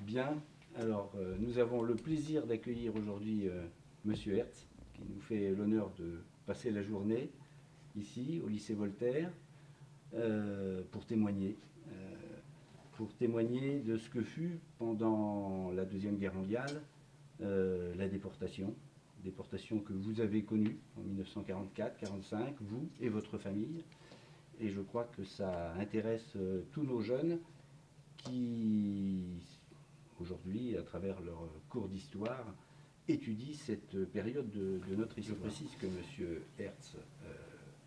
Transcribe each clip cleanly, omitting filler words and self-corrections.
Bien, alors nous avons le plaisir d'accueillir aujourd'hui Monsieur Hertz, qui nous fait l'honneur de passer la journée ici au lycée Voltaire pour témoigner de ce que fut pendant la Deuxième Guerre mondiale la déportation que vous avez connue en 1944-45, vous et votre famille. Et je crois que ça intéresse tous nos jeunes qui, aujourd'hui, à travers leur cours d'histoire, étudient cette période de notre histoire. Je précise que M. Hertz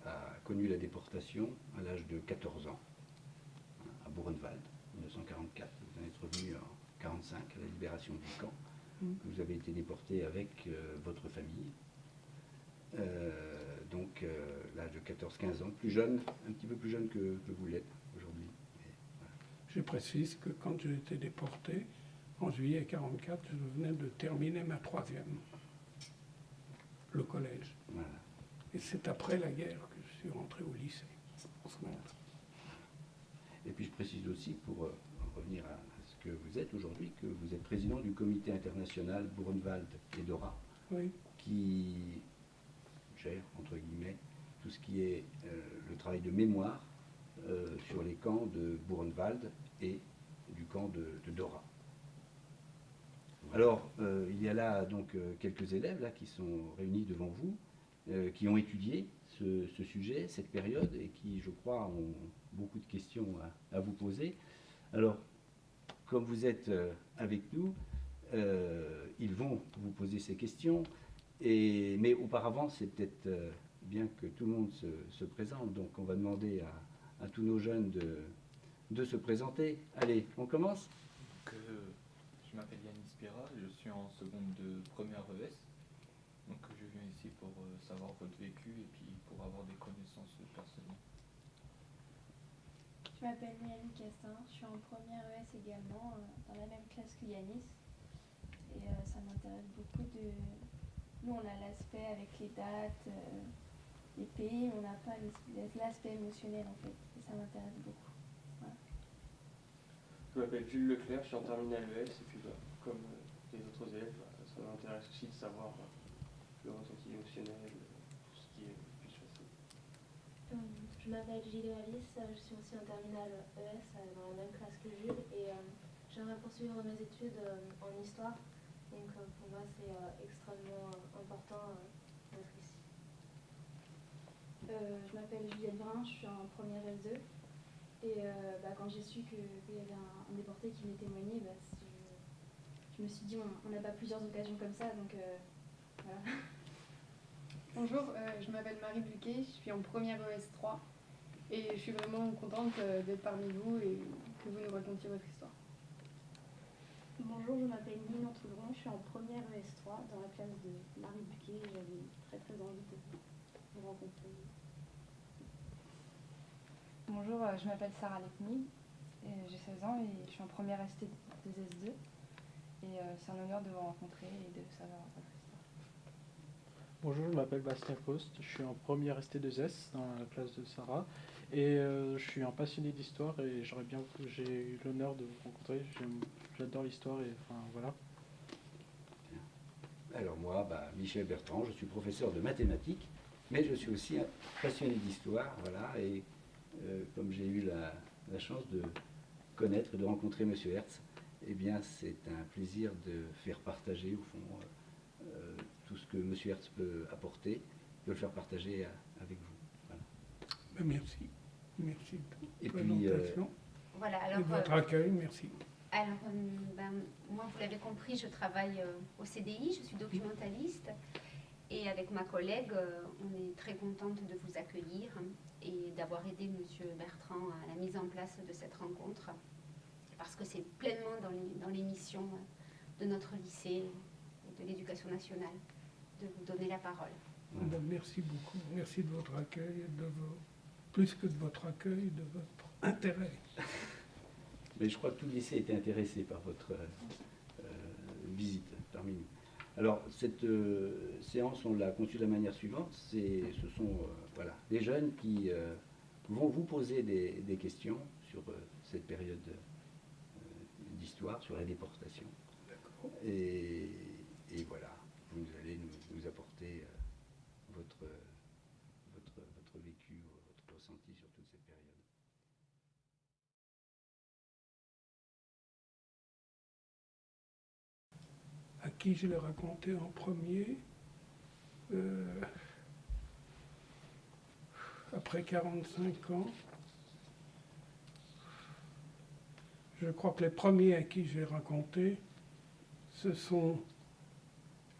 a connu la déportation à l'âge de 14 ans, à Buchenwald, 1944. Vous en êtes revenu en 1945, à la libération du camp. Vous avez été déporté avec votre famille. Donc l'âge de 14-15 ans, plus jeune, un petit peu plus jeune que vous l'êtes aujourd'hui. Voilà. Je précise que quand j'ai été déporté, en juillet 1944, je venais de terminer ma 3e, le collège. Voilà. Et c'est après la guerre que je suis rentré au lycée. Voilà. Et puis je précise aussi, pour revenir à ce que vous êtes aujourd'hui, que vous êtes président du comité international Buchenwald et Dora, oui, qui gère, entre guillemets, tout ce qui est le travail de mémoire sur les camps de Buchenwald et du camp de Dora. Alors, il y a là donc quelques élèves là, qui sont réunis devant vous, qui ont étudié ce sujet, cette période, et qui, je crois, ont beaucoup de questions à vous poser. Alors, comme vous êtes avec nous, ils vont vous poser ces questions, mais auparavant, c'est peut-être bien que tout le monde se présente, donc on va demander à tous nos jeunes de se présenter. Allez, on commence. Je m'appelle Yannis Spira, je suis en seconde de première ES. Donc je viens ici pour savoir votre vécu et puis pour avoir des connaissances personnelles. Je m'appelle Mélanie Castin, je suis en première ES également, dans la même classe que Yannis. Et ça m'intéresse beaucoup de... Nous on a l'aspect avec les dates, les pays, on n'a pas l'aspect émotionnel en fait. Et ça m'intéresse beaucoup. Voilà. Je m'appelle Jules Leclerc, je suis en terminale ES et puis comme les autres élèves, ça m'intéresse aussi de savoir le ressenti émotionnel, tout ce qui est plus facile. Je m'appelle Gilles Alice, je suis aussi en terminale ES dans la même classe que Jules et j'aimerais poursuivre mes études en histoire. Donc pour moi c'est extrêmement important d'être ici. Je m'appelle Juliette Brun, je suis en première L2 et quand j'ai su qu'il y avait un déporté qui venait témoigner, je me suis dit on n'a pas plusieurs occasions comme ça, donc voilà. Bonjour, je m'appelle Marie Buquet, je suis en première ES3 et je suis vraiment contente d'être parmi vous et que vous nous racontiez votre histoire. Bonjour, je m'appelle Nina Toulon, je suis en première ES3 dans la classe de Marie Buquet et j'avais très envie de vous rencontrer. Bonjour, je m'appelle Sarah Lepni, j'ai 16 ans et je suis en première ST de S2 et c'est un honneur de vous rencontrer et de savoir votre histoire. Bonjour, je m'appelle Bastien Coste, je suis en première ST2S dans la classe de Sarah et je suis un passionné d'histoire et j'ai eu l'honneur de vous rencontrer, j'adore l'histoire et enfin voilà. Alors moi, Michel Bertrand, je suis professeur de mathématiques, mais je suis aussi un passionné d'histoire, voilà, et comme j'ai eu la chance de connaître et de rencontrer M. Hertz, eh bien c'est un plaisir de faire partager au fond tout ce que M. Hertz peut apporter, de le faire partager avec vous. Voilà. Merci. Merci de et votre présentation. Voilà, alors, et de votre accueil, merci. Alors, moi, vous l'avez compris, je travaille au CDI, je suis documentaliste. Et avec ma collègue, on est très contente de vous accueillir et d'avoir aidé M. Bertrand à la mise en place de cette rencontre. Parce que c'est pleinement dans les missions de notre lycée et de l'éducation nationale de vous donner la parole. Merci beaucoup. Merci de votre accueil, plus que de votre accueil, de votre intérêt. Mais je crois que tout le lycée était intéressé par votre visite parmi nous. Alors, cette séance, on l'a conçue de la manière suivante. Ce sont les jeunes qui vont vous poser des questions sur cette période d'histoire. l'histoire, sur la déportation. D'accord. Et voilà, vous allez nous apporter votre vécu, votre ressenti sur toute cette période. À qui je l'ai raconté en premier? Après 45 ans, je crois que les premiers à qui j'ai raconté, ce sont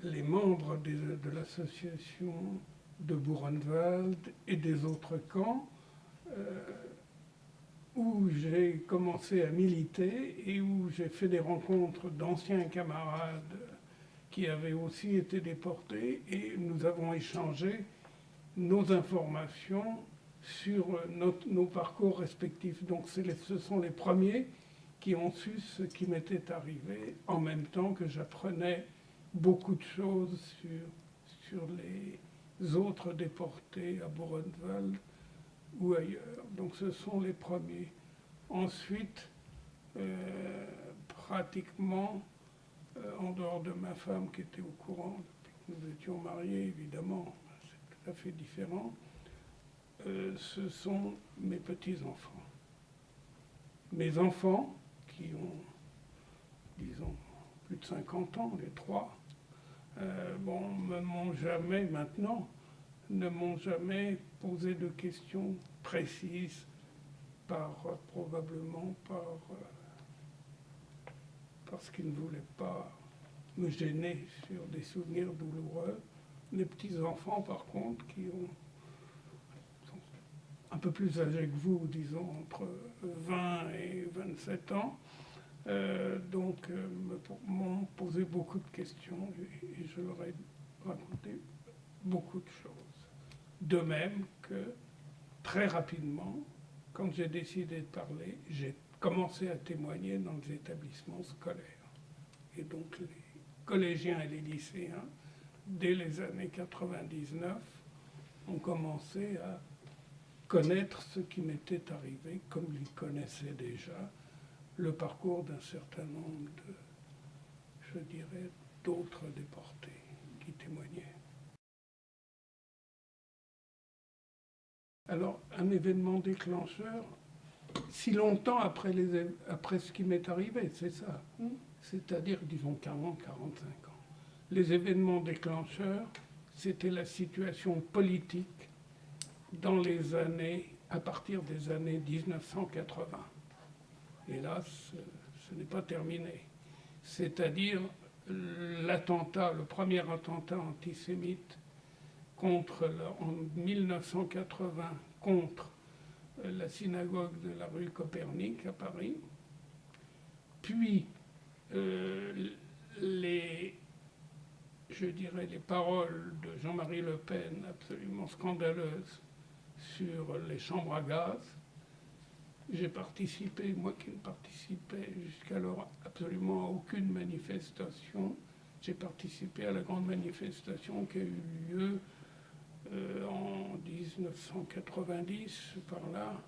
les membres de l'association de Buchenwald et des autres camps, où j'ai commencé à militer et où j'ai fait des rencontres d'anciens camarades qui avaient aussi été déportés, et nous avons échangé nos informations sur nos parcours respectifs. Donc ce sont les premiers qui ont su ce qui m'était arrivé, en même temps que j'apprenais beaucoup de choses sur les autres déportés à Buchenwald ou ailleurs. Donc ce sont les premiers. Ensuite, pratiquement, en dehors de ma femme qui était au courant, depuis que nous étions mariés, évidemment, c'est tout à fait différent, ce sont mes petits-enfants. Mes enfants, qui ont, disons, plus de 50 ans, les trois, ne m'ont jamais posé de questions précises, probablement parce qu'ils ne voulaient pas me gêner sur des souvenirs douloureux. Les petits-enfants, par contre, sont un peu plus âgés que vous, disons, entre 20 et 27 ans, m'ont posé beaucoup de questions et je leur ai raconté beaucoup de choses. De même que, très rapidement, quand j'ai décidé de parler, j'ai commencé à témoigner dans les établissements scolaires. Et donc les collégiens et les lycéens, dès les années 99, ont commencé à connaître ce qui m'était arrivé, comme ils connaissaient déjà le parcours d'un certain nombre d'autres déportés qui témoignaient. Alors, un événement déclencheur, si longtemps après ce qui m'est arrivé, c'est ça. C'est-à-dire, disons, 40, 45 ans. Les événements déclencheurs, c'était la situation politique à partir des années 1980. Hélas, ce n'est pas terminé. C'est-à-dire le premier attentat antisémite en 1980 contre la synagogue de la rue Copernic à Paris, puis les paroles de Jean-Marie Le Pen absolument scandaleuses sur les chambres à gaz. J'ai participé, moi qui ne participais jusqu'alors absolument à aucune manifestation, j'ai participé à la grande manifestation qui a eu lieu en 1990, par là,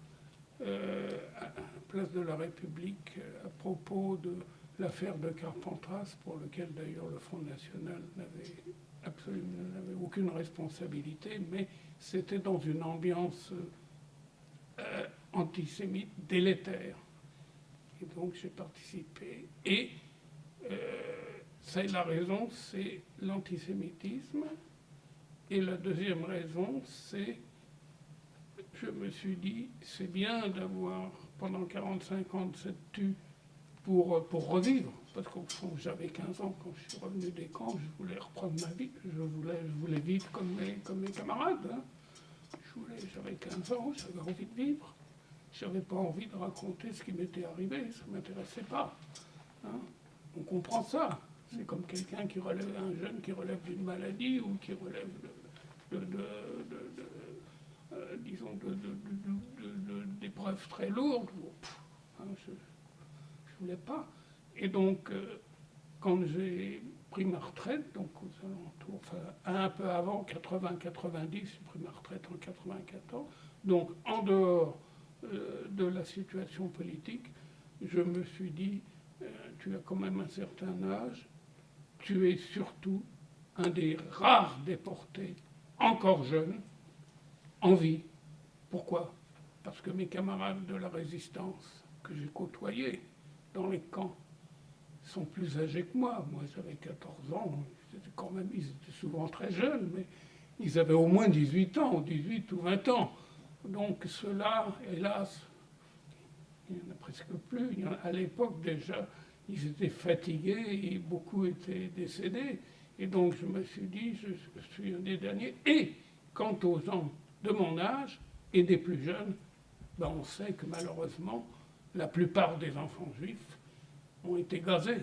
à la place de la République, à propos de l'affaire de Carpentras, pour lequel d'ailleurs le Front National n'avait aucune responsabilité, mais c'était dans une ambiance antisémite délétère. Et donc j'ai participé. Et la raison, c'est l'antisémitisme. Et la deuxième raison, c'est, je me suis dit, c'est bien d'avoir pendant 45 ans de cette tue pour revivre, parce qu'au fond, j'avais 15 ans quand je suis revenu des camps, je voulais reprendre ma vie, je voulais vivre comme mes camarades. Hein. J'avais 15 ans, j'avais envie de vivre. Je n'avais pas envie de raconter ce qui m'était arrivé, ça ne m'intéressait pas. Hein. On comprend ça. C'est comme quelqu'un un jeune qui relève d'une maladie ou qui relève d'épreuves très lourdes. Hein, je ne voulais pas. Et donc, quand j'ai pris ma retraite, donc aux alentours, un peu avant, 80-90, j'ai pris ma retraite en 94, donc en dehors de la situation politique, je me suis dit, tu as quand même un certain âge, tu es surtout un des rares déportés, encore jeunes, en vie. Pourquoi? Parce que mes camarades de la résistance que j'ai côtoyés dans les camps sont plus âgés que moi. Moi, j'avais 14 ans, quand même, ils étaient souvent très jeunes, mais ils avaient au moins 18 ans, 18 ou 20 ans. Donc ceux-là, hélas, il n'y en a presque plus. À l'époque, déjà, ils étaient fatigués et beaucoup étaient décédés. Et donc je me suis dit, je suis un des derniers. Et quant aux gens de mon âge et des plus jeunes, ben on sait que malheureusement, la plupart des enfants juifs ont été gazés.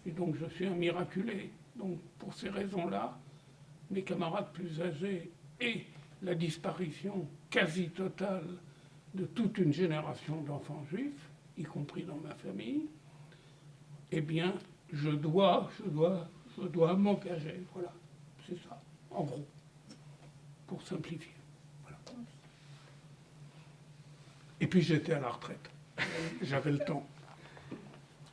Et donc je suis un miraculé. Donc pour ces raisons-là, mes camarades plus âgés et la disparition quasi totale de toute une génération d'enfants juifs, y compris dans ma famille, eh bien, je dois m'engager. Voilà, c'est ça, en gros, pour simplifier. Voilà. Et puis j'étais à la retraite. J'avais le temps.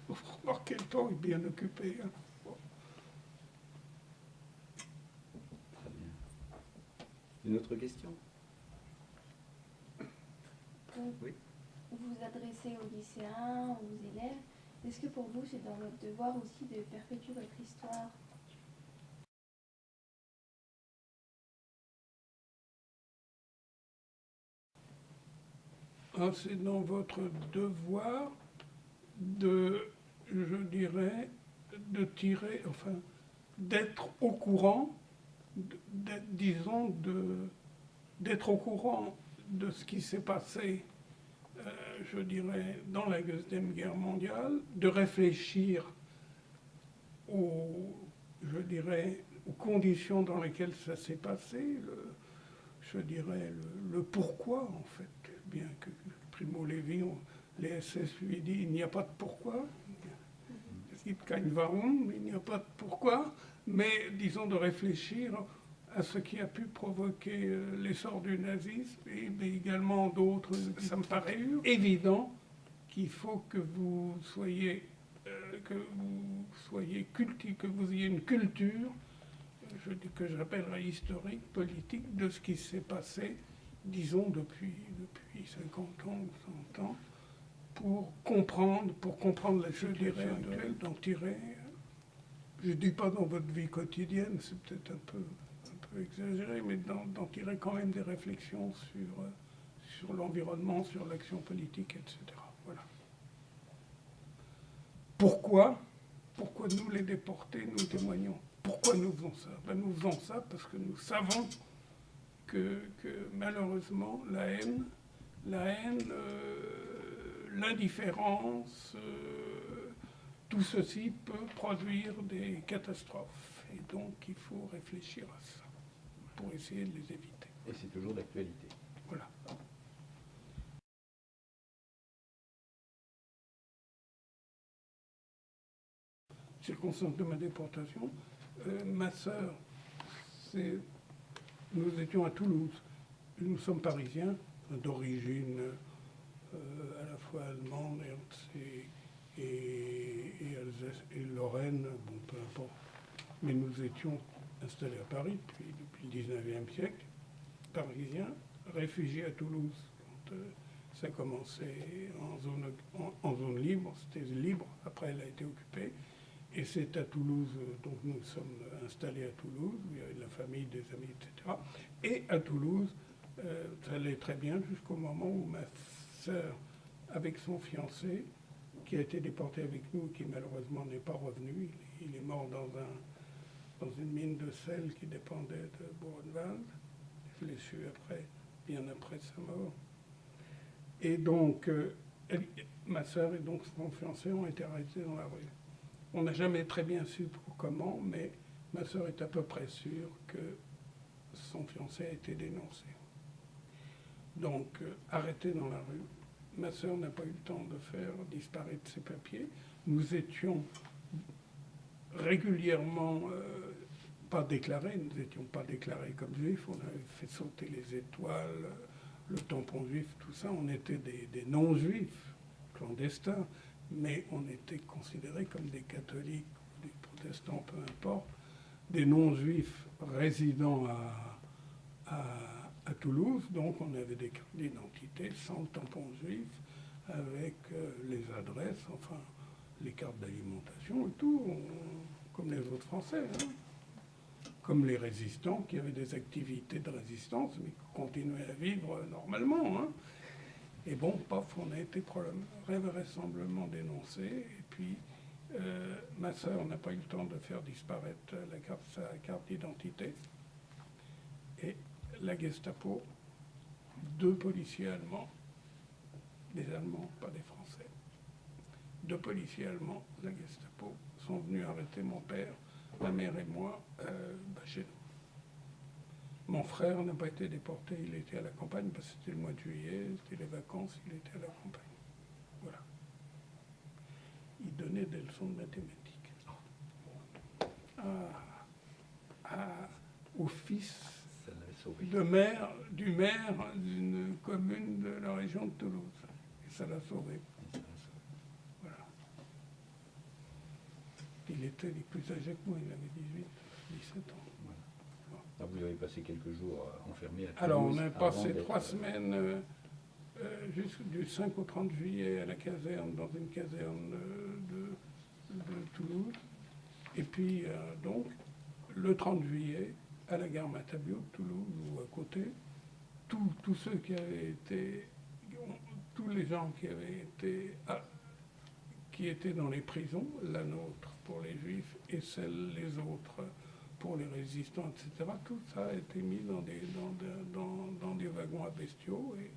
Vous remarquez, le temps est bien occupé. Hein. Bon. Très bien. Une autre question? Oui. Vous vous adressez aux lycéens, aux élèves. Est-ce que pour vous, c'est dans votre devoir aussi de perpétuer votre histoire? Ah, c'est dans votre devoir de, je dirais, de tirer, enfin, d'être au courant, d'être au courant de ce qui s'est passé, je dirais, dans la Deuxième Guerre mondiale, de réfléchir je dirais, aux conditions dans lesquelles ça s'est passé, je dirais, le pourquoi, en fait, bien que Primo Levi, les SS lui dit, il n'y a pas de pourquoi, es gibt kein Warum, il n'y a pas de pourquoi, mais disons de réfléchir à ce qui a pu provoquer l'essor du nazisme, mais également d'autres. Ça me paraît évident qu'il faut que vous soyez, que vous ayez une culture, que j'appellerais historique, politique, de ce qui s'est passé, disons, depuis 50 ans ou 100 ans, pour comprendre la situation actuelle, d'en tirer. Je ne dis pas dans votre vie quotidienne, c'est peut-être un peu exagéré, mais d'en tirer quand même des réflexions sur l'environnement, sur l'action politique, etc. Voilà. Pourquoi nous, les déportés, nous témoignons? Pourquoi nous faisons ça? Ben, nous faisons ça parce que nous savons que malheureusement, la haine, l'indifférence, tout ceci peut produire des catastrophes. Et donc, il faut réfléchir à ça pour essayer de les éviter. Et c'est toujours d'actualité. Voilà. Circonstance de ma déportation, ma sœur, nous étions à Toulouse. Nous sommes parisiens, d'origine à la fois allemande et Alsace et Lorraine, bon, peu importe. Mais nous étions installés à Paris depuis le 19e siècle, parisiens, réfugiés à Toulouse. Quand ça commençait en zone libre, c'était libre, après elle a été occupée. Et c'est à Toulouse, donc nous sommes installés à Toulouse, où il y avait de la famille, des amis, etc. Et à Toulouse, ça allait très bien jusqu'au moment où ma sœur, avec son fiancé, qui a été déporté avec nous, qui malheureusement n'est pas revenu, il est mort dans une mine de sel qui dépendait de Buchenwald. Je l'ai su bien après sa mort. Et donc, ma sœur et donc son fiancé ont été arrêtés dans la rue. On n'a jamais très bien su comment, mais ma sœur est à peu près sûre que son fiancé a été dénoncé. Donc, arrêté dans la rue, ma sœur n'a pas eu le temps de faire disparaître ses papiers. Nous étions régulièrement pas déclarés, nous n'étions pas déclarés comme juifs, on avait fait sauter les étoiles, le tampon juif, tout ça, on était des non-juifs, clandestins. mais on était considérés comme des catholiques, des protestants, peu importe, des non-juifs résidant à Toulouse, donc on avait des cartes d'identité sans le tampon juif, avec les adresses, enfin les cartes d'alimentation et tout, comme les autres Français, hein. Comme les résistants qui avaient des activités de résistance, mais qui continuaient à vivre normalement, hein. Et bon, paf, on a été vraisemblablement dénoncés, et puis ma sœur n'a pas eu le temps de faire disparaître sa carte d'identité, et la Gestapo, 2 policiers allemands, des Allemands, pas des Français, 2 policiers allemands, la Gestapo, sont venus arrêter mon père, ma mère et moi, chez nous. Mon frère n'a pas été déporté, il était à la campagne, parce que c'était le mois de juillet, c'était les vacances, il était à la campagne. Voilà. Il donnait des leçons de mathématiques. Au fils du maire d'une commune de la région de Toulouse. Et ça l'a sauvé. Voilà. Il était plus âgé que moi, il avait 18, 17 ans. Voilà. Alors vous avez passé quelques jours enfermés à Toulouse. Alors on a passé 3 semaines du 5 au 30 juillet à la caserne, dans une caserne de Toulouse. Et puis donc, le 30 juillet, à la gare Matabio de Toulouse, ou à côté, tous ceux qui avaient été, tous les gens qui avaient été, qui étaient dans les prisons, la nôtre pour les juifs et les autres pour les résistants, etc., tout ça a été mis dans des wagons à bestiaux et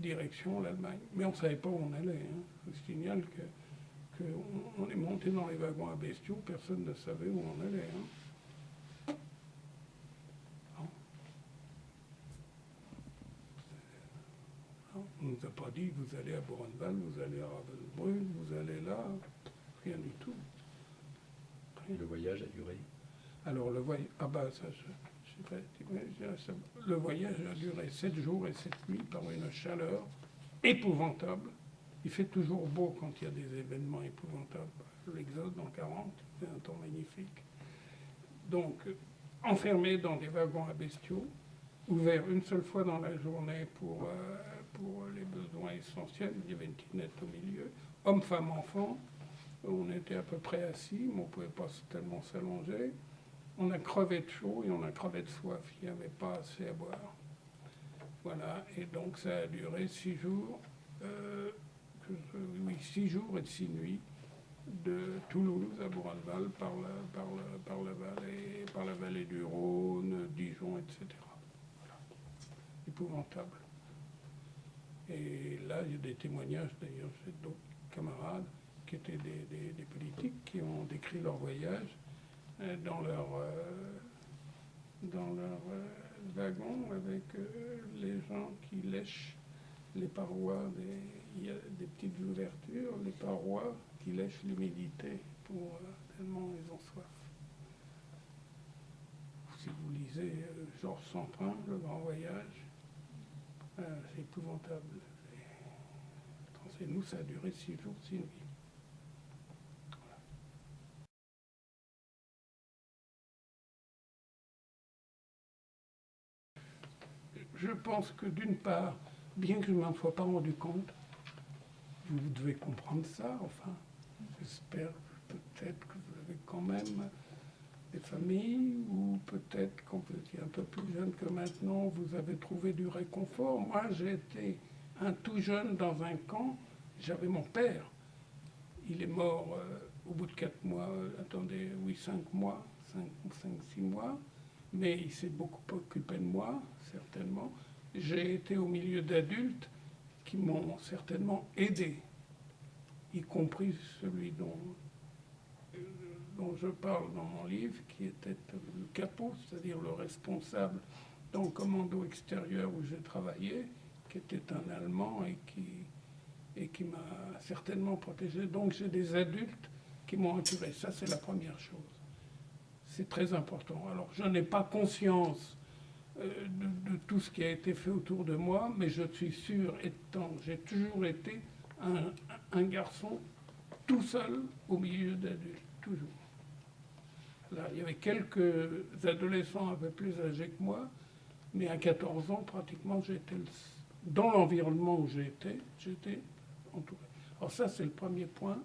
direction l'Allemagne. Mais on ne savait pas où on allait. Hein. Je vous signale qu'on est monté dans les wagons à bestiaux, personne ne savait où on allait. Hein. On ne nous a pas dit vous allez à Buchenwald, vous allez à Ravensbrück, vous allez là, rien du tout. Rien. Le voyage a duré? Alors le voyage, le voyage a duré 7 jours et 7 nuits par une chaleur épouvantable. Il fait toujours beau quand il y a des événements épouvantables. L'Exode en 40, c'est un temps magnifique. Donc, enfermé dans des wagons à bestiaux, ouvert une seule fois dans la journée pour les besoins essentiels. Il y avait une tinette au milieu. Hommes, femmes, enfants. On était à peu près assis, mais on ne pouvait pas tellement s'allonger. On a crevé de chaud et on a crevé de soif. Il n'y avait pas assez à boire. Voilà. Et donc ça a duré 6 jours. 6 jours et 6 nuits. De Toulouse à Buchenwald par la vallée du Rhône, Dijon, etc. Voilà. Épouvantable. Et là, il y a des témoignages, d'ailleurs, chez d'autres camarades qui étaient des politiques qui ont décrit leur voyage dans leur wagon avec les gens qui lèchent les parois, il y a des petites ouvertures, les parois qui lèchent l'humidité pour tellement ils ont soif. Si vous lisez Georges Semprin, Le Grand Voyage, c'est épouvantable. Et nous, ça a duré 6 jours, 6 nuits. Voilà. Je pense que d'une part, bien que je ne m'en sois pas rendu compte, vous devez comprendre ça, enfin, j'espère peut-être que vous avez quand même des familles, ou peut-être quand vous étiez un peu plus jeune que maintenant, vous avez trouvé du réconfort. Moi, j'ai été un tout jeune dans un camp, j'avais mon père. Il est mort au bout de 4 mois, 5 mois, 5-6 mois, mais il s'est beaucoup occupé de moi, certainement. J'ai été au milieu d'adultes qui m'ont certainement aidé, y compris celui dont je parle dans mon livre, qui était le capot, c'est-à-dire le responsable dans le commando extérieur où j'ai travaillé, qui était un Allemand et qui m'a certainement protégé. Donc j'ai des adultes qui m'ont entouré. Ça, c'est la première chose. C'est très important. Alors, je n'ai pas conscience de tout ce qui a été fait autour de moi, mais je suis sûr, j'ai toujours été un garçon tout seul au milieu d'adultes, toujours. Là, il y avait quelques adolescents un peu plus âgés que moi, mais à 14 ans, pratiquement, dans l'environnement où j'étais entouré. Alors ça, c'est le premier point.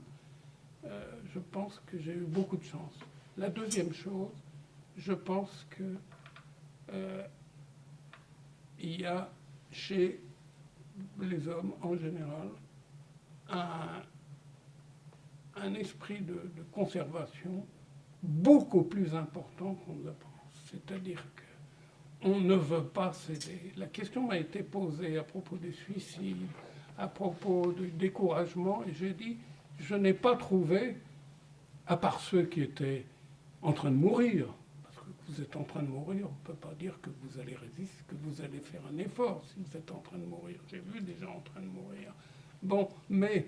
Je pense que j'ai eu beaucoup de chance. La deuxième chose, je pense que il y a chez les hommes en général un esprit de conservation beaucoup plus important qu'on ne le pense. C'est-à-dire qu'on ne veut pas céder. La question m'a été posée à propos des suicides, à propos du découragement, et j'ai dit, je n'ai pas trouvé, à part ceux qui étaient en train de mourir, parce que vous êtes en train de mourir, on ne peut pas dire que vous allez résister, que vous allez faire un effort si vous êtes en train de mourir. J'ai vu des gens en train de mourir. Bon, mais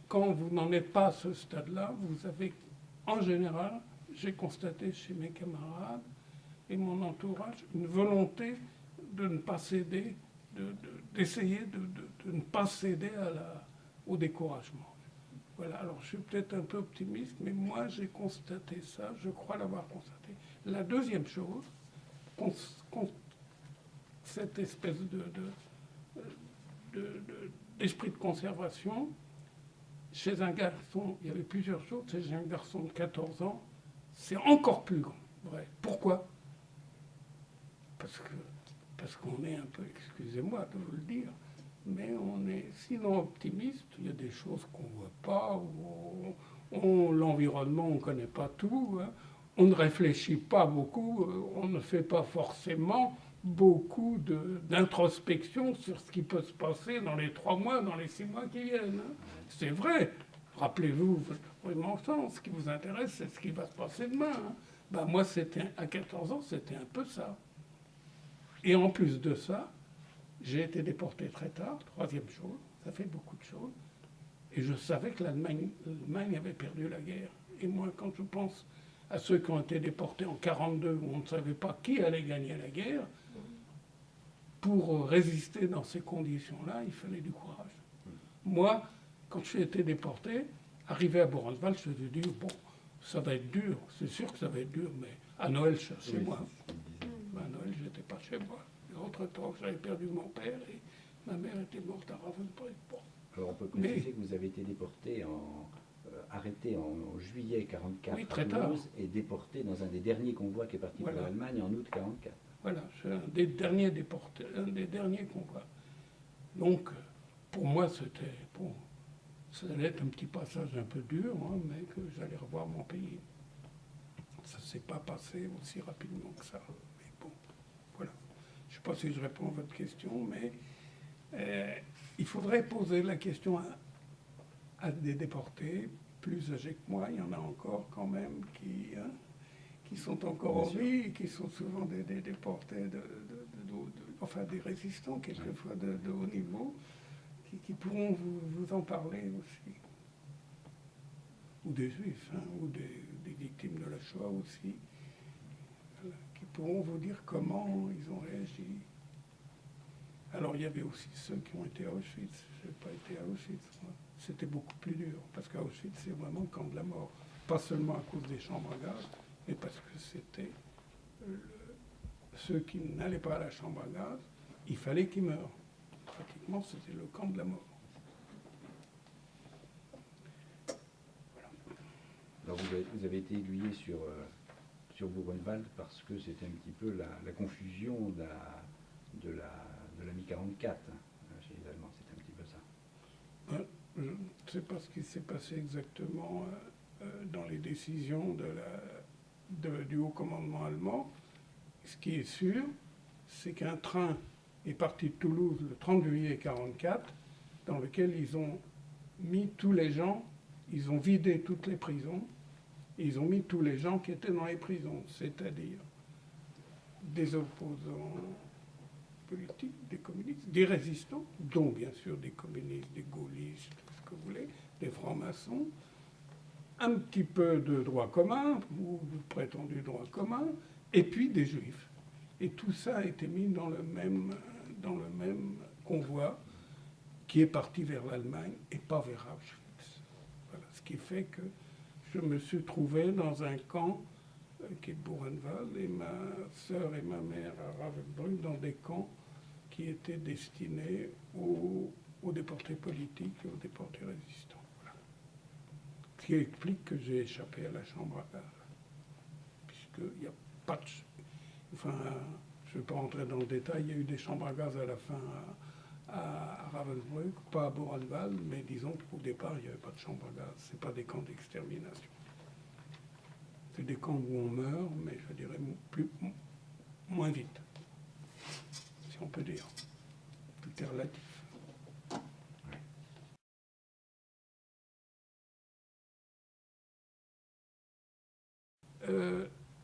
quand vous n'en êtes pas à ce stade-là, vous avez, en général, j'ai constaté chez mes camarades et mon entourage, une volonté de ne pas céder, d'essayer de ne pas céder au découragement. Voilà, alors je suis peut-être un peu optimiste, mais moi j'ai constaté ça, je crois l'avoir constaté. La deuxième chose, cette espèce d'esprit de conservation, chez un garçon, il y avait plusieurs choses, chez un garçon de 14 ans, c'est encore plus vrai. Pourquoi ? Parce qu'on est un peu, excusez-moi de vous le dire, mais on est sinon optimiste, il y a des choses qu'on ne voit pas, l'environnement, on ne connaît pas tout, hein. On ne réfléchit pas beaucoup, on ne fait pas forcément beaucoup d'introspection sur ce qui peut se passer dans les 3 mois, dans les 6 mois qui viennent. Hein. C'est vrai, rappelez-vous vraiment ça, ce qui vous intéresse, c'est ce qui va se passer demain. Hein. Ben, moi, à 14 ans, c'était un peu ça. Et en plus de ça, j'ai été déporté très tard, troisième chose, ça fait beaucoup de choses. Et je savais que l'Allemagne avait perdu la guerre. Et moi, quand je pense à ceux qui ont été déportés en 1942, où on ne savait pas qui allait gagner la guerre, pour résister dans ces conditions-là, il fallait du courage. Moi, quand j'ai été déporté, arrivé à Buchenwald, je me suis dit, bon, ça va être dur, c'est sûr que ça va être dur, mais à Noël, je suis chez moi. À Noël, je n'étais pas chez moi. Entre-temps, j'avais perdu mon père et ma mère était morte à Ravensbrück. Bon. Alors on peut préciser que vous avez été déporté, arrêté en juillet 1944 oui, très à Toulouse tard. et déporté dans un des derniers convois qui est parti pour l'Allemagne en août 1944. Voilà, c'est un des derniers déportés, un des derniers convois. Donc, pour moi, c'était bon, ça allait être un petit passage un peu dur, hein, mais que j'allais revoir mon pays. Ça ne s'est pas passé aussi rapidement que ça. Mais bon, voilà. Je ne sais pas si je réponds à votre question, mais il faudrait poser la question à des déportés plus âgés que moi. Il y en a encore quand même qui sont encore en vie et qui sont souvent des déportés, enfin des résistants quelquefois de haut niveau, qui pourront vous en parler aussi. Ou des juifs, hein, ou des victimes de la Shoah aussi, voilà, qui pourront vous dire comment ils ont réagi. Alors il y avait aussi ceux qui ont été à Auschwitz. Je n'ai pas été à Auschwitz, moi. C'était beaucoup plus dur, parce qu'à Auschwitz, c'est vraiment le camp de la mort. Pas seulement à cause des chambres à gaz, mais parce que c'était ceux qui n'allaient pas à la chambre à gaz, il fallait qu'ils meurent. Pratiquement, c'était le camp de la mort. Voilà. Alors vous avez été aiguillé sur Buchenwald parce que c'était un petit peu la confusion de la mi-44 chez les Allemands, c'était un petit peu ça. Je ne sais pas ce qui s'est passé exactement dans les décisions du haut commandement allemand. Ce qui est sûr, c'est qu'un train est parti de Toulouse le 30 juillet 1944, dans lequel ils ont mis tous les gens, ils ont vidé toutes les prisons, et ils ont mis tous les gens qui étaient dans les prisons, c'est-à-dire des opposants politiques, des communistes, des résistants, dont bien sûr des communistes, des gaullistes, tout ce que vous voulez, des francs-maçons, un petit peu de droit commun, ou de prétendu droit commun, et puis des juifs. Et tout ça a été mis dans le même convoi qui est parti vers l'Allemagne et pas vers Auschwitz. qui fait que je me suis trouvé dans un camp qui est de Buchenwald, et ma sœur et ma mère à Ravensbrück dans des camps qui étaient destinés aux déportés politiques et aux déportés résistants. Voilà. Ce qui explique que j'ai échappé à la chambre à gaz. Puisqu'il n'y a pas de... Enfin, je ne vais pas rentrer dans le détail, il y a eu des chambres à gaz à la fin à Ravensbrück, pas à Buchenwald, mais disons qu'au départ, il n'y avait pas de chambre à gaz. Ce n'est pas des camps d'extermination. C'est des camps où on meurt, mais je dirais moins vite, si on peut dire. Tout est relatif.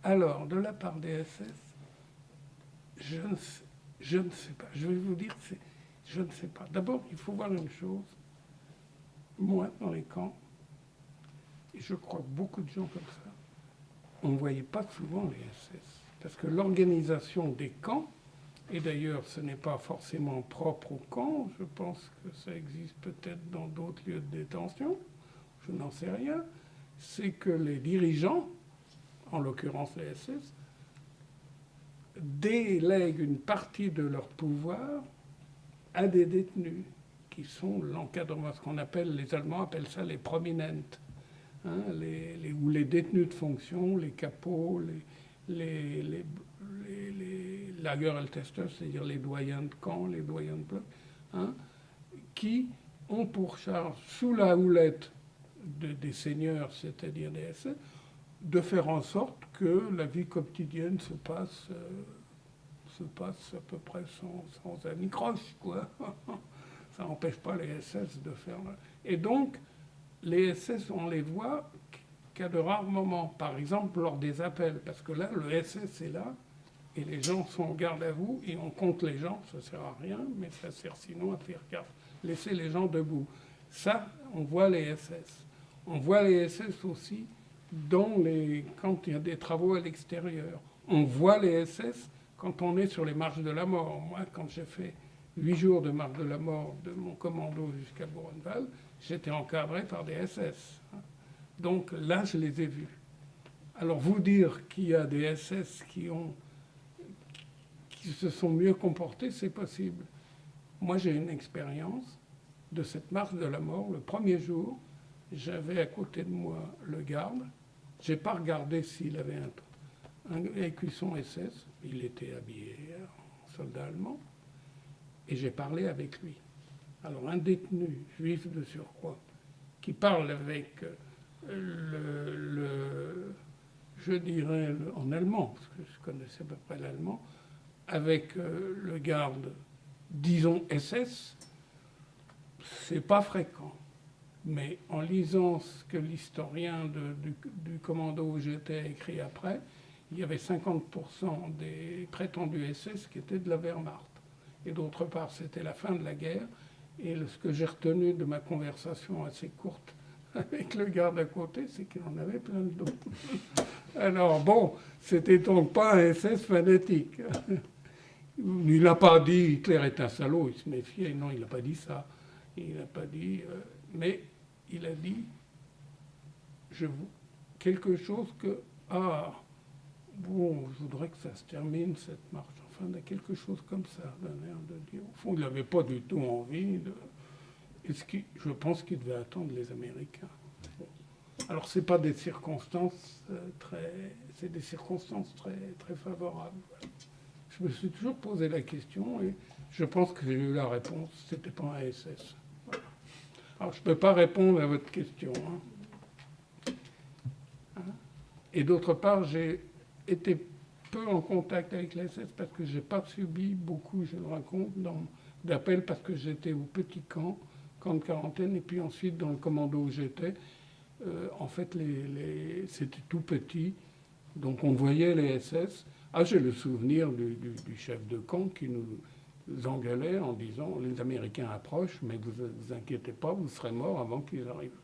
Alors, de la part des SS, je ne sais pas. Je vais vous dire, je ne sais pas. D'abord, il faut voir une chose. Moi, dans les camps, et je crois que beaucoup de gens comme ça, on ne voyait pas souvent les SS. Parce que l'organisation des camps, et d'ailleurs ce n'est pas forcément propre aux camps, je pense que ça existe peut-être dans d'autres lieux de détention, je n'en sais rien, c'est que les dirigeants, en l'occurrence les SS, délèguent une partie de leur pouvoir à des détenus, qui sont l'encadrement, ce qu'on appelle, les Allemands appellent ça les prominentes. Hein, ou les détenus de fonction, les capots, les Lagerältester, c'est-à-dire les doyens de camp, les doyens de bloc, hein, qui ont pour charge, sous la houlette des seigneurs, c'est-à-dire des SS, de faire en sorte que la vie quotidienne se passe à peu près sans anicroche, quoi. Ça n'empêche pas les SS de faire... Et donc, les SS, on les voit qu'à de rares moments, par exemple lors des appels, parce que là, le SS est là, et les gens sont en garde à vous, et on compte les gens, ça ne sert à rien, mais ça sert sinon à faire gaffe, laisser les gens debout. Ça, on voit les SS. On voit les SS aussi quand il y a des travaux à l'extérieur. On voit les SS quand on est sur les marches de la mort. Moi, quand j'ai fait 8 jours de marche de la mort de mon commando jusqu'à Buchenwald, j'étais encadré par des SS. Donc là, je les ai vus. Alors vous dire qu'il y a des SS qui se sont mieux comportés, c'est possible. Moi, j'ai une expérience de cette marche de la mort. Le premier jour, j'avais à côté de moi le garde. Je n'ai pas regardé s'il avait un écusson SS. Il était habillé en soldat allemand. Et j'ai parlé avec lui. Alors un détenu juif de surcroît qui parle avec je dirais en allemand, parce que je connaissais à peu près l'allemand, avec le garde, disons SS, c'est pas fréquent. Mais en lisant ce que l'historien du commando où j'étais a écrit après, il y avait 50% des prétendus SS qui étaient de la Wehrmacht. Et d'autre part, c'était la fin de la guerre. Et ce que j'ai retenu de ma conversation assez courte avec le garde à côté, c'est qu'il en avait plein le dos. Alors bon, c'était donc pas un SS fanatique. Il n'a pas dit Hitler est un salaud, il se méfiait. Non, il n'a pas dit ça. Il n'a pas dit... mais il a dit quelque chose que... Ah, bon, je voudrais que ça se termine, cette marche. Enfin, quelque chose comme ça, d'un air de dire. Au fond, il n'avait pas du tout envie de... je pense qu'il devait attendre les Américains. Bon. Alors, ce n'est pas des circonstances c'est des circonstances très, très favorables. Je me suis toujours posé la question et je pense que j'ai eu la réponse. C'était pas un SS. Voilà. Alors, je ne peux pas répondre à votre question. Hein. Et d'autre part, j'ai été peu en contact avec les SS parce que je n'ai pas subi beaucoup, je le raconte, d'appels parce que j'étais au petit camp de quarantaine, et puis ensuite dans le commando où j'étais, en fait, c'était tout petit, donc on voyait les SS. Ah, j'ai le souvenir du chef de camp qui nous engueulait en disant « Les Américains approchent, mais vous inquiétez pas, vous serez morts avant qu'ils arrivent. »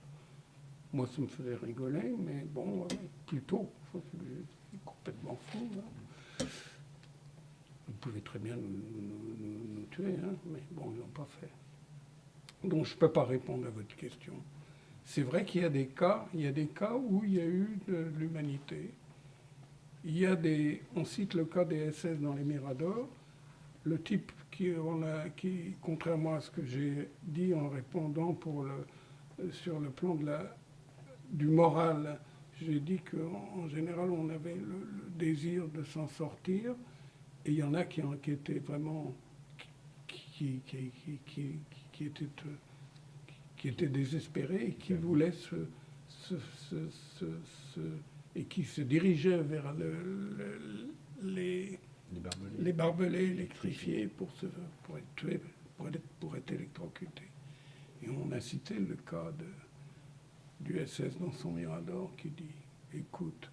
Moi, ça me faisait rigoler, mais bon, plutôt, je suis complètement fou. Hein. Ils pouvaient très bien nous tuer, hein, mais bon, ils l'ont pas fait. Donc, je ne peux pas répondre à votre question. c'est vrai qu'il y a des cas où il y a eu de l'humanité. On cite le cas des SS dans les Miradors. Le type qui, contrairement à ce que j'ai dit en répondant sur le plan du moral, j'ai dit qu'en général, on avait le désir de s'en sortir. Et il y en a qui étaient vraiment... qui étaient désespérés et qui voulaient et qui se dirigeaient vers les barbelés électrifiés pour être tués, pour être électrocutés. Et on a cité le cas du SS dans son Mirador qui dit « Écoute,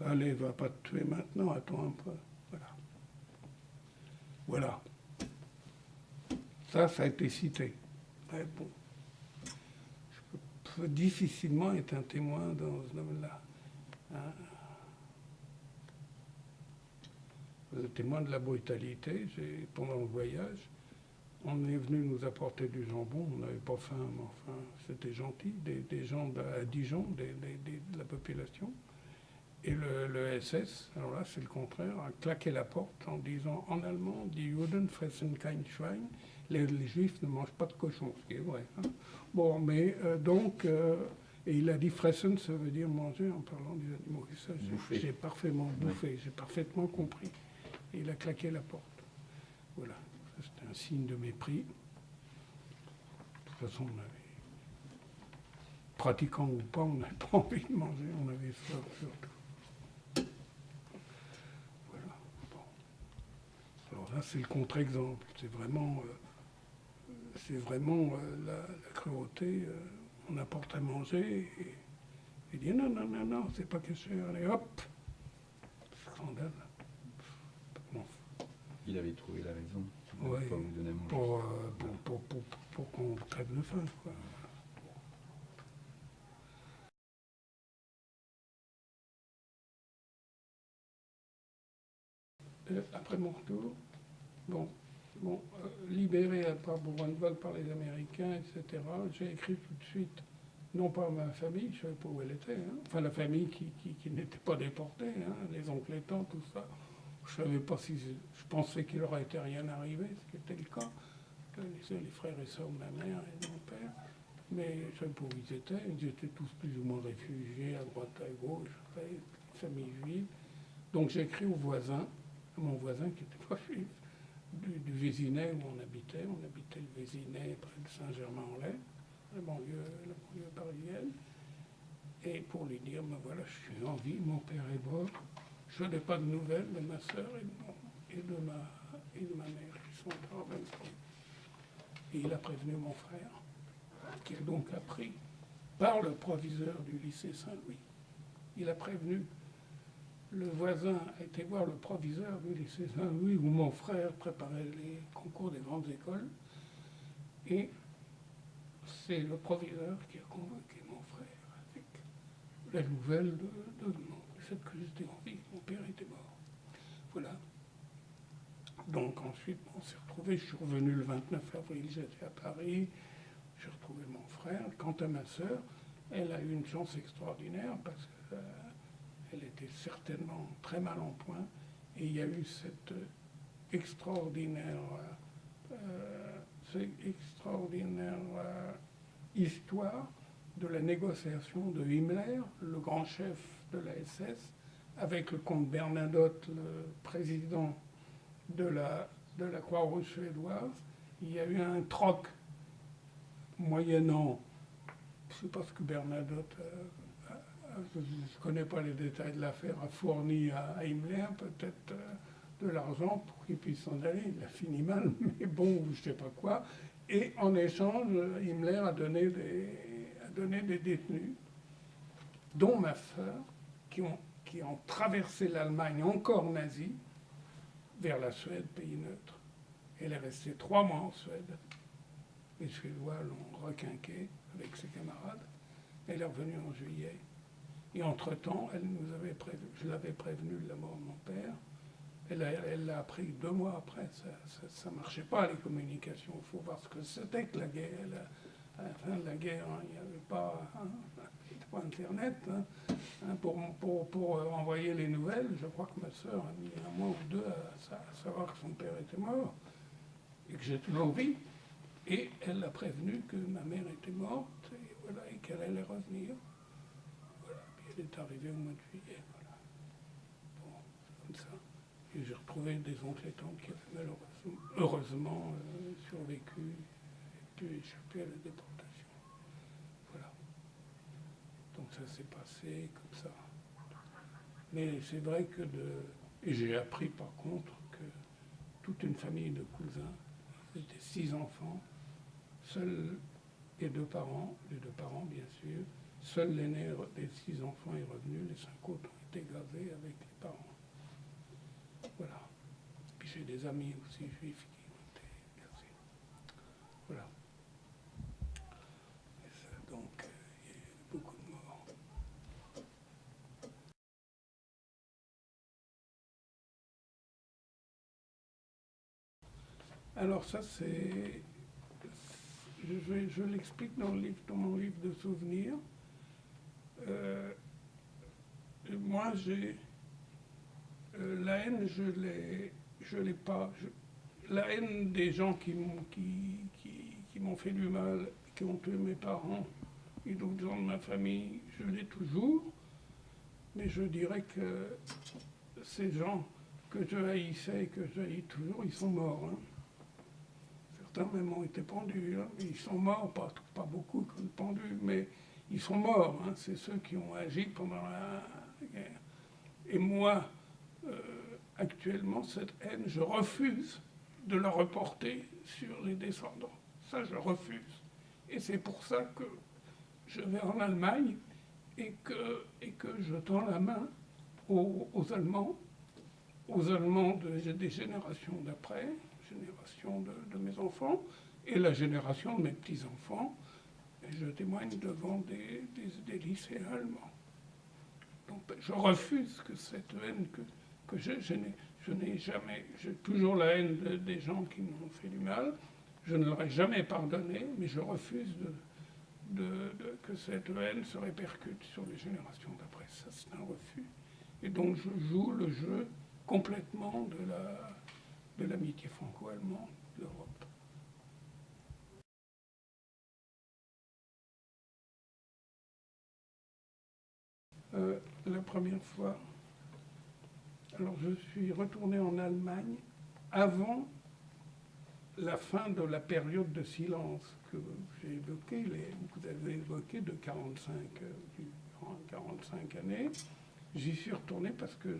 allez, va pas te tuer maintenant, attends un peu. » Voilà. Ça a été cité. Ouais, bon. Je peux difficilement être un témoin dans ce domaine-là. Hein? Le témoin de la brutalité, pendant le voyage, on est venu nous apporter du jambon, on n'avait pas faim, mais enfin, c'était gentil, des gens à Dijon, de la population. Et le SS, alors là c'est le contraire, a claqué la porte en disant en allemand, die Juden fressen kein Schwein, les Juifs ne mangent pas de cochon, ce qui est vrai. Hein. Bon, mais et il a dit fressen, ça veut dire manger en parlant des animaux. Et ça, j'ai parfaitement bouffé, j'ai parfaitement compris. Et il a claqué la porte. Voilà, c'était un signe de mépris. De toute façon, on avait, pratiquant ou pas, on n'avait pas envie de manger, on avait soif surtout. Voilà. Bon. Alors là, c'est le contre-exemple. C'est vraiment la cruauté. On apporte à manger et il dit non, c'est pas caché. Allez, hop, scandale. Bon. Il avait trouvé la raison. Ouais, pas vous donner à manger. pour qu'on crève de faim, quoi. Après mon retour, libéré par Buchenwald par les Américains, etc., j'ai écrit tout de suite, non pas à ma famille, je ne savais pas où elle était, hein, enfin la famille qui n'était pas déportée, hein, les oncles et tantes, tout ça. Je savais pas si... Je pensais qu'il n'aurait été rien arrivé, ce qui était le cas. Les frères et sœurs de ma mère et de mon père. Mais je ne savais pas où ils étaient. Ils étaient tous plus ou moins réfugiés à droite, à gauche, famille juive. Donc j'ai écrit au voisin, à mon voisin qui n'était pas juif, du Vésinet où on habitait. On habitait le Vésinet près de Saint-Germain-en-Laye, la banlieue parisienne. Et pour lui dire, ben voilà, je suis en vie, mon père est mort. Je n'ai pas de nouvelles de ma sœur et de ma mère qui sont en même temps. Et il a prévenu mon frère, qui a donc appris par le proviseur du lycée Saint-Louis. Il a prévenu, le voisin a été voir le proviseur du lycée Saint-Louis où mon frère préparait les concours des grandes écoles. Et c'est le proviseur qui a convoqué mon frère avec la nouvelle de fait que j'étais en vie, mon père était mort. Voilà. Donc ensuite, on s'est retrouvés, je suis revenu le 29 avril, j'étais à Paris, j'ai retrouvé mon frère. Quant à ma sœur, elle a eu une chance extraordinaire parce qu'elle était certainement très mal en point et il y a eu cette extraordinaire histoire de la négociation de Himmler, le grand chef de la SS, avec le comte Bernadotte, le président de la Croix-Rouge suédoise. Il y a eu un troc moyennant, je ne sais pas ce que Bernadotte, je ne connais pas les détails de l'affaire, a fourni à Himmler, peut-être de l'argent pour qu'il puisse s'en aller. Il a fini mal, mais bon, je ne sais pas quoi. Et en échange, Himmler a donné des détenus, dont ma sœur, qui ont traversé l'Allemagne encore nazie, vers la Suède, pays neutre. Elle est restée 3 mois en Suède. Les Suédois l'ont requinquée avec ses camarades. Elle est revenue en juillet. Et entre-temps, je l'avais prévenue de la mort de mon père. Elle l'a appris 2 mois après. Ça ne marchait pas, les communications. Il faut voir ce que c'était que la guerre. à la fin de la guerre, hein, il n'y avait pas, Internet, pour envoyer les nouvelles. Je crois que ma sœur a mis un mois ou deux à savoir que son père était mort et que j'étais en vie. Et elle l'a prévenu que ma mère était morte et, voilà, et qu'elle allait revenir. Voilà. Puis elle est arrivée au mois de juillet. Voilà. Bon, comme ça. Et j'ai retrouvé des oncles et tantes qui avaient heureusement survécu et pu échapper à la déportation. Voilà. Donc ça s'est passé comme ça. Mais c'est vrai que Et j'ai appris par contre que toute une famille de cousins, c'était 6 enfants, seuls les deux parents bien sûr, seul l'aîné des 6 enfants est revenu, les 5 autres ont été gazés avec les parents. Voilà. Puis j'ai des amis aussi juifs qui ont été gazés. Voilà. Et ça, donc, il y a eu beaucoup de morts. Alors ça, c'est... Je l'explique dans mon livre de souvenirs. Moi, j'ai... la haine, je l'ai pas. La haine des gens qui m'ont fait du mal, qui ont tué mes parents et d'autres gens de ma famille, je l'ai toujours. Mais je dirais que ces gens que je haïssais et que je haïs toujours, ils sont morts. Hein. Certains même ont été pendus. Hein. Ils sont morts, pas beaucoup comme pendus, mais ils sont morts. Hein. C'est ceux qui ont agi pendant la guerre. Et moi, actuellement, cette haine, je refuse de la reporter sur les descendants. Ça, je refuse. Et c'est pour ça que je vais en Allemagne et que je tends la main aux Allemands des générations d'après, génération de mes enfants, et la génération de mes petits-enfants. Et je témoigne devant des lycéens allemands. Donc, je refuse que cette haine que je n'ai jamais, j'ai toujours la haine des gens qui m'ont fait du mal, je ne leur ai jamais pardonné, mais je refuse que cette haine se répercute sur les générations d'après. Ça, c'est un refus. Et donc, je joue le jeu complètement de l'amitié franco-allemande de l'Europe. La première fois, alors je suis retourné en Allemagne avant la fin de la période de silence que j'ai évoquée, vous avez évoqué de 45 années. J'y suis retourné parce que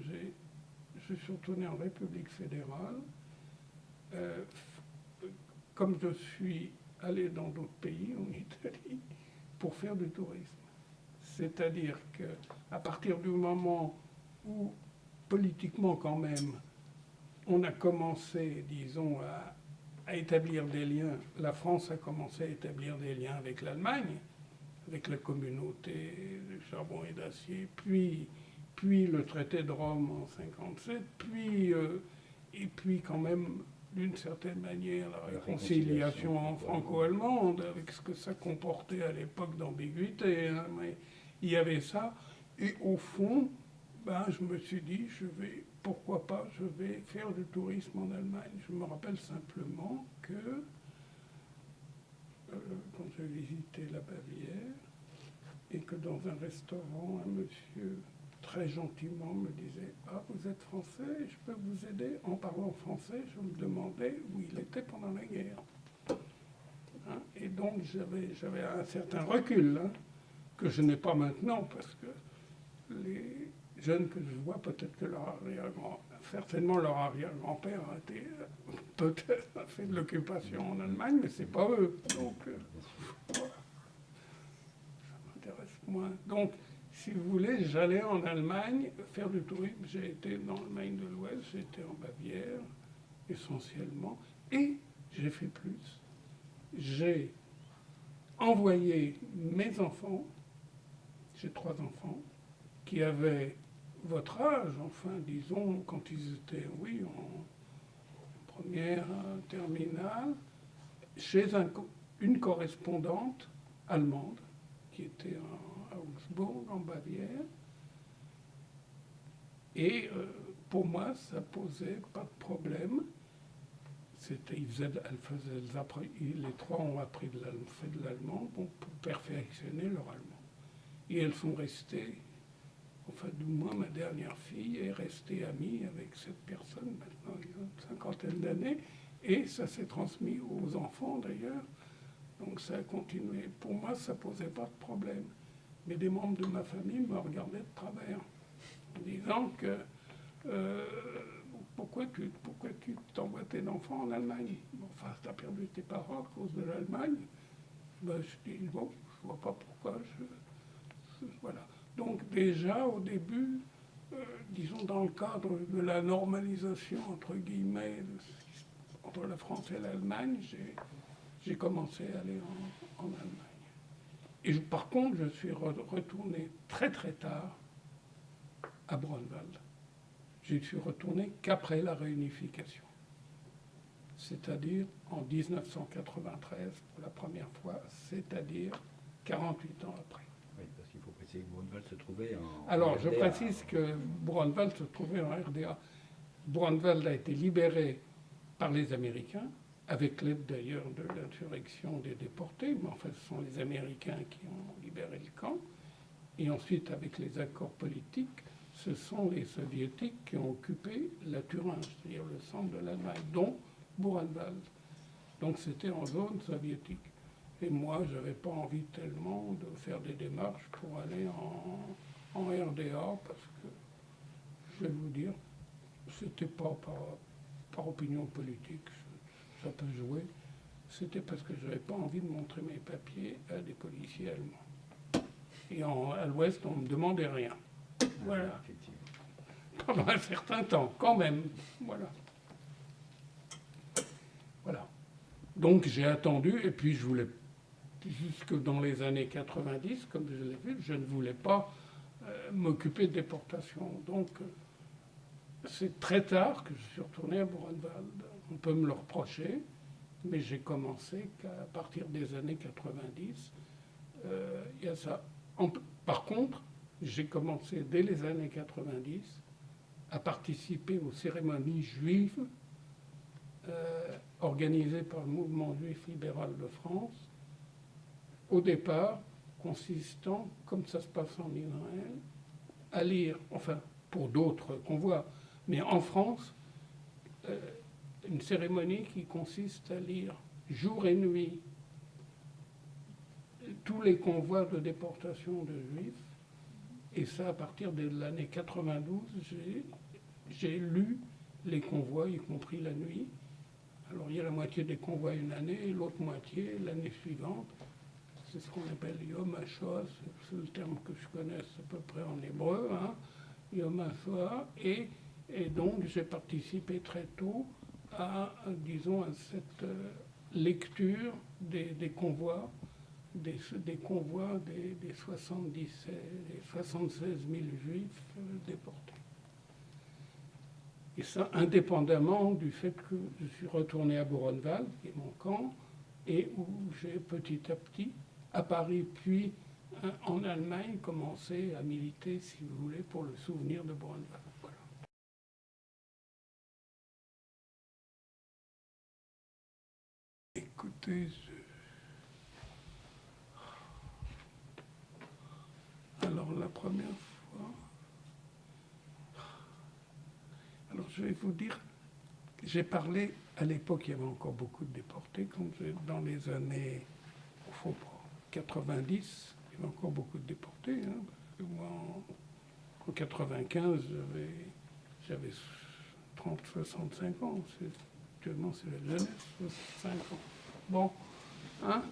je suis retourné en République fédérale. Comme je suis allé dans d'autres pays, en Italie, pour faire du tourisme. C'est-à-dire qu'à partir du moment où, politiquement quand même, on a commencé, disons, à établir des liens, la France a commencé à établir des liens avec l'Allemagne, avec la communauté de charbon et d'acier, puis le traité de Rome en 1957, et puis quand même, d'une certaine manière, la réconciliation franco-allemande, avec ce que ça comportait à l'époque d'ambiguïté. Hein, mais il y avait ça, et au fond, je me suis dit, pourquoi pas, je vais faire du tourisme en Allemagne. Je me rappelle simplement que, quand j'ai visité la Bavière, et que dans un restaurant, un monsieur très gentiment me disait « Ah, vous êtes français, je peux vous aider ?» En parlant français, je me demandais où il était pendant la guerre. Hein, et donc j'avais un certain recul, hein, que je n'ai pas maintenant, parce que les jeunes que je vois, peut-être que certainement leur arrière-grand-père a été, peut-être, a fait de l'occupation en Allemagne, mais c'est pas eux. Donc, voilà. Ça m'intéresse moins. Donc, si vous voulez, j'allais en Allemagne faire du tourisme. J'ai été dans l'Allemagne de l'Ouest, j'ai été en Bavière, essentiellement, et j'ai fait plus. J'ai envoyé mes enfants, j'ai 3 enfants, qui avaient votre âge, enfin, disons, quand ils étaient, oui, en première terminale, chez une correspondante allemande qui était à Augsbourg, en Bavière. Et pour moi, ça posait pas de problème. Les trois ont appris fait de l'allemand pour perfectionner leur allemand. Et elles sont restées, enfin du moins ma dernière fille est restée amie avec cette personne, maintenant il y a une cinquantaine d'années, et ça s'est transmis aux enfants d'ailleurs, donc ça a continué. Pour moi, ça posait pas de problème. Mais des membres de ma famille me regardaient de travers, en disant que pourquoi tu t'envoies tes enfants en Allemagne? Enfin, tu as perdu tes parents à cause de l'Allemagne. Ben, je dis, bon, je vois pas pourquoi. Voilà. Donc déjà, au début, disons dans le cadre de la normalisation, entre guillemets, entre la France et l'Allemagne, j'ai commencé à aller en Allemagne. Et par contre, je suis retourné très très tard à Brunwald. Je suis retourné qu'après la réunification, c'est-à-dire en 1993 pour la première fois, c'est-à-dire 48 ans après. Oui, parce qu'il faut préciser que Brunwald se trouvait en Alors, je RDA. précise que Brunwald se trouvait en RDA. Brunwald a été libéré par les Américains, avec l'aide d'ailleurs de l'insurrection des déportés, mais en fait ce sont les Américains qui ont libéré le camp. Et ensuite, avec les accords politiques, ce sont les Soviétiques qui ont occupé la Thuringe, c'est-à-dire le centre de l'Allemagne, dont Buchenwald. Donc c'était en zone soviétique. Et moi, je n'avais pas envie tellement de faire des démarches pour aller en RDA, parce que, je vais vous dire, c'était pas par opinion politique, ça peut jouer, c'était parce que je n'avais pas envie de montrer mes papiers à des policiers allemands. Et à l'Ouest, on ne me demandait rien. Voilà. Pendant un certain temps, quand même. Voilà. Voilà. Donc j'ai attendu, et puis je voulais, jusque dans les années 90, comme je l'ai vu, je ne voulais pas m'occuper de déportation. Donc c'est très tard que je suis retourné à Buchenwald. On peut me le reprocher, mais j'ai commencé qu'à partir des années 90. Il y a ça. Par contre, j'ai commencé dès les années 90 à participer aux cérémonies juives organisées par le mouvement juif libéral de France, au départ consistant, comme ça se passe en Israël, à lire, enfin pour d'autres convois, mais en France, une cérémonie qui consiste à lire jour et nuit tous les convois de déportation de juifs. Et ça, à partir de l'année 92, j'ai lu les convois, y compris la nuit. Alors il y a la moitié des convois une année, et l'autre moitié l'année suivante. C'est ce qu'on appelle Yom HaShoah, c'est le terme que je connaisse à peu près en hébreu, hein, Yom HaShoah. Et donc j'ai participé très tôt à, disons, à cette lecture des convois, des convois des 76 000 juifs déportés. Et ça, indépendamment du fait que je suis retourné à Buchenwald, qui est mon camp, et où j'ai petit à petit, à Paris puis en Allemagne, commencé à militer, si vous voulez, pour le souvenir de Buchenwald. Voilà. Écoutez, alors la première fois, alors je vais vous dire, j'ai parlé, à l'époque il y avait encore beaucoup de déportés, dans les années 90, il y avait encore beaucoup de déportés, hein, parce que moi en 95 j'avais 65 ans, actuellement c'est la jeunesse, 65 ans. Bon, hein,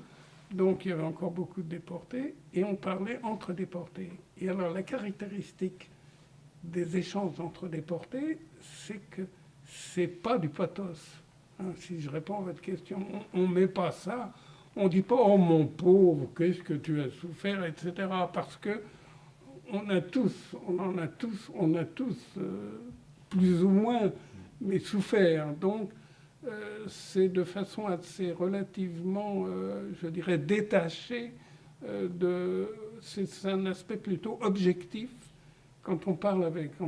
donc il y avait encore beaucoup de déportés, et on parlait entre déportés. Et alors la caractéristique des échanges entre déportés, c'est que c'est pas du pathos. Hein, si je réponds à votre question, on met pas ça, on dit pas « Oh mon pauvre, qu'est-ce que tu as souffert », etc. Parce que on a tous plus ou moins, mais souffert. Donc c'est de façon assez relativement, je dirais, détachée. C'est un aspect plutôt objectif. Quand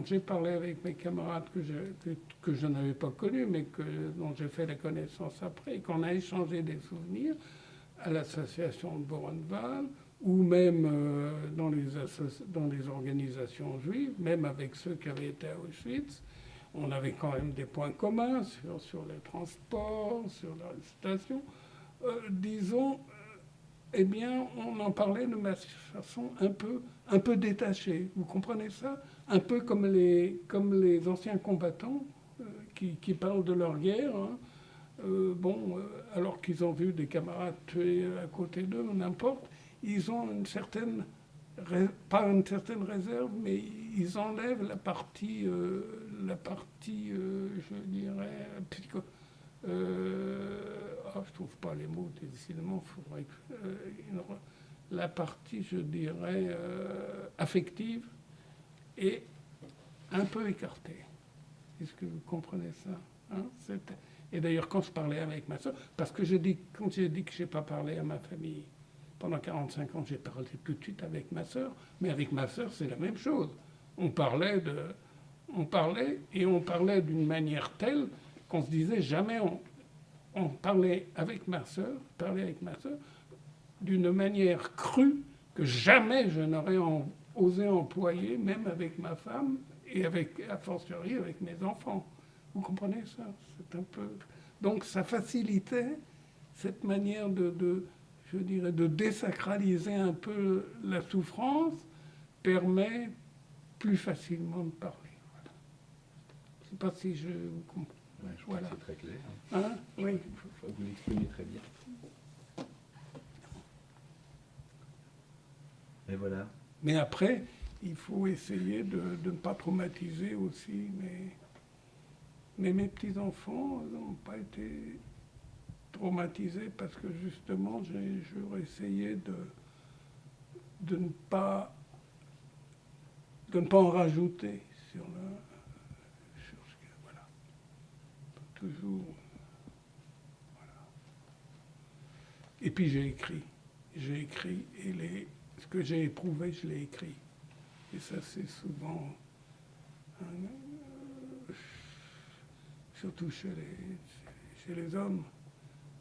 j'ai parlé avec mes camarades que je n'avais pas connus, mais dont j'ai fait la connaissance après, et qu'on a échangé des souvenirs à l'association de Borenval, ou même dans les organisations juives, même avec ceux qui avaient été à Auschwitz, on avait quand même des points communs sur les transports, sur l'arrestation. Disons, eh bien, on en parlait de façon un peu détachée. Vous comprenez ça? Un peu comme les anciens combattants qui parlent de leur guerre. Hein. Alors qu'ils ont vu des camarades tués à côté d'eux, n'importe, ils ont pas une certaine réserve, mais ils enlèvent la partie je dirais, je trouve pas les mots, décidément, faudrait la partie, je dirais, affective est un peu écartée. Est-ce que vous comprenez ça? Hein? Et d'ailleurs, quand je parlais avec ma soeur, parce que quand j'ai dit que je n'ai pas parlé à ma famille, pendant 45 ans, j'ai parlé tout de suite avec ma soeur, mais avec ma soeur, c'est la même chose. On parlait d'une manière telle qu'on se disait jamais on parlait avec ma sœur d'une manière crue que jamais je n'aurais osé employer, même avec ma femme et a fortiori avec mes enfants. Vous comprenez ça? C'est un peu... Donc ça facilitait cette manière je dirais, de désacraliser un peu la souffrance, permet plus facilement de parler. Voilà. Je ne sais pas si je vous comprends. Ouais, voilà. C'est très clair. Hein? Oui. Vous l'exprimez très bien. Et voilà. Mais après, il faut essayer de ne pas traumatiser aussi. Mais mes petits-enfants n'ont pas été traumatisés parce que justement, j'aurais essayé de ne pas en rajouter sur ce que... Voilà. Toujours... Voilà. Et puis j'ai écrit et ce que j'ai éprouvé, je l'ai écrit. Et ça, c'est souvent, surtout chez les hommes,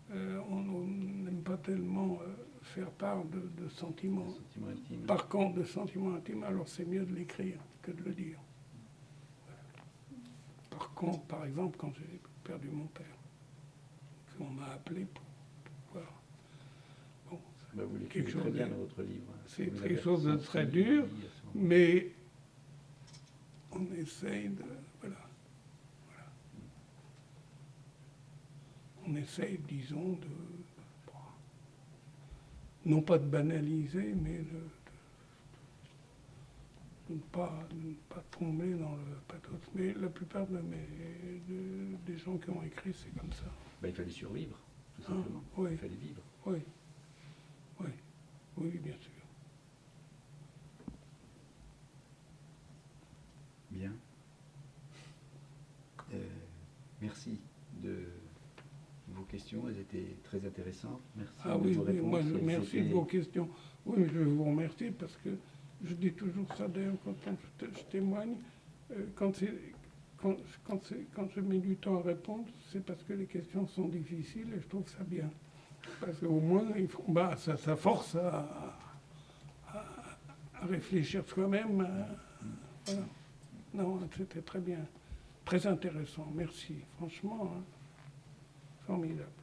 on n'aime pas tellement faire part de sentiments. Intime. Par contre, de sentiments intimes, alors c'est mieux de l'écrire que de le dire. Voilà. Par contre, par exemple, quand j'ai perdu mon père, on m'a appelé pour voir. Bon, vous l'écrivez très bien dans votre livre. C'est quelque chose de très dur, mais on essaye de... Voilà. On essaye, disons, non pas de banaliser, mais de ne pas tomber dans le pathos. Mais la plupart des gens qui ont écrit, c'est comme ça. Il fallait survivre, tout simplement. Oui. Il fallait vivre. Oui, bien sûr. Bien. Merci de vos questions, elles étaient très intéressantes. Merci Ah de oui, vos réponses. moi merci de vos questions. Oui, je vous remercie parce que je dis toujours ça d'ailleurs quand je témoigne. Quand je mets du temps à répondre, c'est parce que les questions sont difficiles et je trouve ça bien. Parce qu'au moins, ça force à réfléchir soi-même. Voilà. Non, c'était très bien. Très intéressant. Merci. Franchement, hein, formidable.